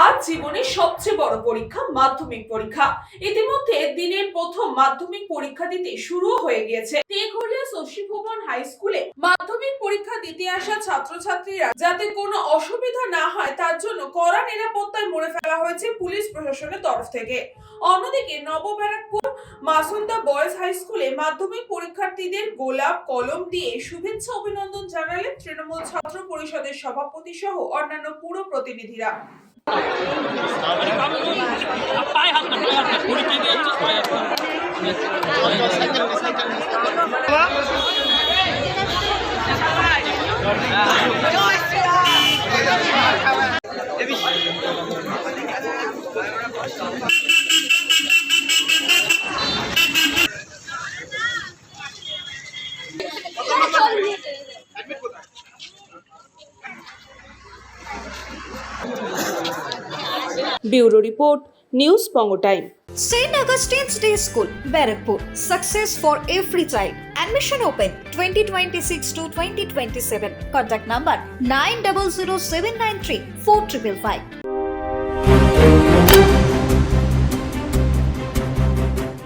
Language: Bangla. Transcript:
আজ জীবনের সবচেয়ে বড় পরীক্ষা মাধ্যমিক পরীক্ষা। ইতিমধ্যে দিনের প্রথম মাধ্যমিক পরীক্ষা দিতে শুরু হয়ে গিয়েছে। তেঘরিয়া শশী ভুবন হাই স্কুলে মাধ্যমিক পরীক্ষা দিতে আসা ছাত্রছাত্রীরা যাতে কোনো অসুবিধা না হয় তার জন্য কড়া নিরাপত্তায় মোড়ে ফেলা হয়েছে পুলিশ প্রশাসনের তরফ থেকে। অন্যদিকে নবব্যারাকপুর মাসুন্দা বয়েজ হাই স্কুলে মাধ্যমিক পরীক্ষার্থীদের গোলাপ কলম দিয়ে শুভেচ্ছা অভিনন্দন জানালেন তৃণমূল ছাত্র পরিষদের সভাপতি সহ অন্যান্য পুর প্রতিনিধিরা। Bureau report, news Banga time. St. Augustine's Day School, Barakpur. Success for every child. Admission open 2026 to 2027. Contact number 900793 4555.